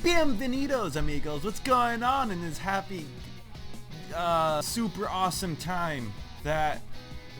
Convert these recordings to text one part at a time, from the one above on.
Bienvenidos, amigos. What's going on in this happy, super awesome time that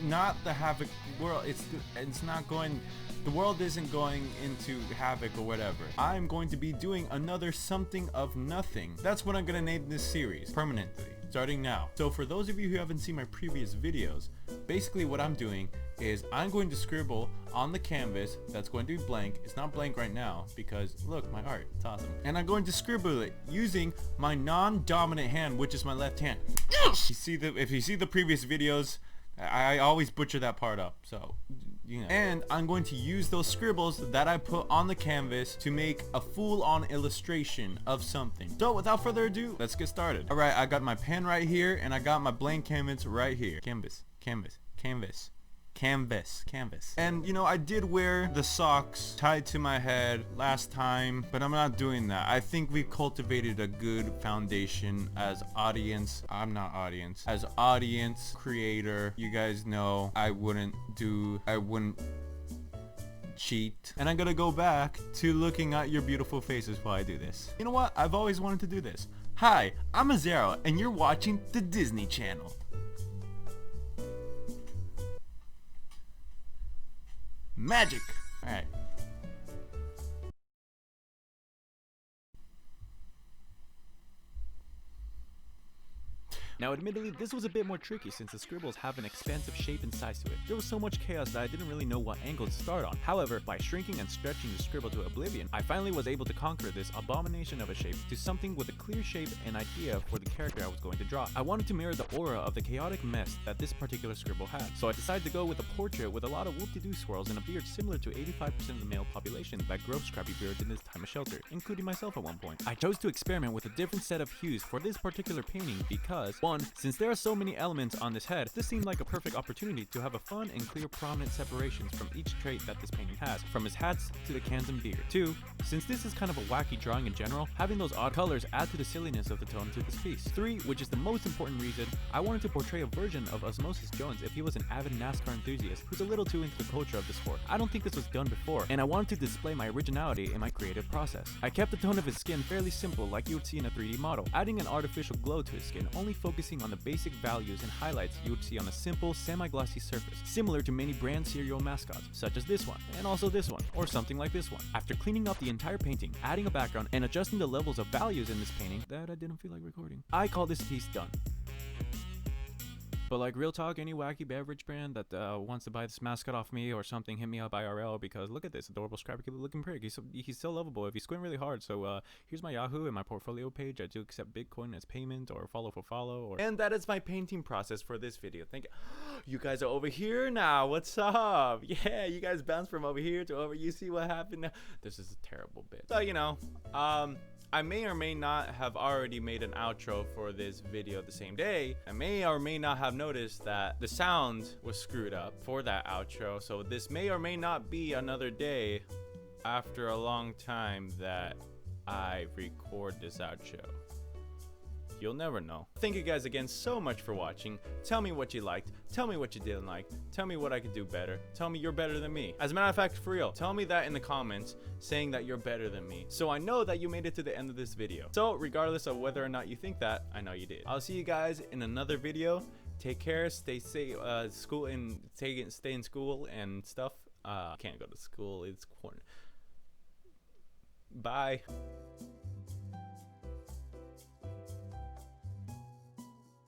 not the havoc world, it's not going, the world isn't going into havoc or whatever. I'm going to be doing another something of nothing. That's what I'm gonna name this series permanently, starting now. So for those of you who haven't seen my previous videos, basically what I'm doing is I'm going to scribble on the canvas that's going to be blank. It's not blank right now because look, my art, it's awesome. And I'm going to scribble it using my non-dominant hand, which is my left hand. If you see the previous videos, I always butcher that part up, so you know. And I'm going to use those scribbles that I put on the canvas to make a full-on illustration of something. So without further ado, let's get started. All right, I got my pen right here and I got my blank canvas right here. Canvas. And you know, I did wear the socks tied to my head last time, but I'm not doing that. I think we've cultivated a good foundation as audience. As audience creator. You guys know I wouldn't cheat. And I'm gonna go back to looking at your beautiful faces while I do this. You know what? I've always wanted to do this. Hi, I'm Azero and you're watching the Disney Channel. Magic. All right. Now admittedly, this was a bit more tricky since the scribbles have an expansive shape and size to it. There was so much chaos that I didn't really know what angle to start on. However, by shrinking and stretching the scribble to oblivion, I finally was able to conquer this abomination of a shape to something with a clear shape and idea for the character I was going to draw. I wanted to mirror the aura of the chaotic mess that this particular scribble had, so I decided to go with a portrait with a lot of whoop-de-doo swirls and a beard similar to 85% of the male population that grows scrappy beards in this time of shelter, including myself at one point. I chose to experiment with a different set of hues for this particular painting because, one, since there are so many elements on this head, this seemed like a perfect opportunity to have a fun and clear prominent separations from each trait that this painting has, from his hats to the cans and beard. Two, since this is kind of a wacky drawing in general, having those odd colors add to the silliness of the tone to this piece. Three, which is the most important reason, I wanted to portray a version of Osmosis Jones if he was an avid NASCAR enthusiast who's a little too into the culture of the sport. I don't think this was done before, and I wanted to display my originality in my creative process. I kept the tone of his skin fairly simple like you would see in a 3D model, adding an artificial glow to his skin, only focusing on the basic values and highlights you would see on a simple semi-glossy surface, similar to many brand cereal mascots, such as this one, and also this one, or something like this one. After cleaning up the entire painting, adding a background, and adjusting the levels of values in this painting that I didn't feel like recording, I call this piece done. But like real talk, any wacky beverage brand that wants to buy this mascot off me or something, hit me up IRL because look at this adorable scrappy looking prig. He's so lovable if you squint really hard. So here's my Yahoo and my portfolio page. I do accept Bitcoin as payment or follow for follow. And that is my painting process for this video. Thank you. You guys are over here now. What's up? Yeah, you guys bounced from over here to over. You see what happened now? This is a terrible bit. So you know, I may or may not have already made an outro for this video the same day. I may or may not have noticed that the sound was screwed up for that outro. So this may or may not be another day after a long time that I record this outro. You'll never know. Thank you guys again so much for watching. Tell me what you liked. Tell me what you didn't like. Tell me what I could do better. Tell me you're better than me. As a matter of fact, for real, tell me that in the comments saying that you're better than me, so I know that you made it to the end of this video. So regardless of whether or not you think that, I know you did. I'll see you guys in another video. Take care, stay safe, stay in school and stuff. Can't go to school, it's quarantine. Bye.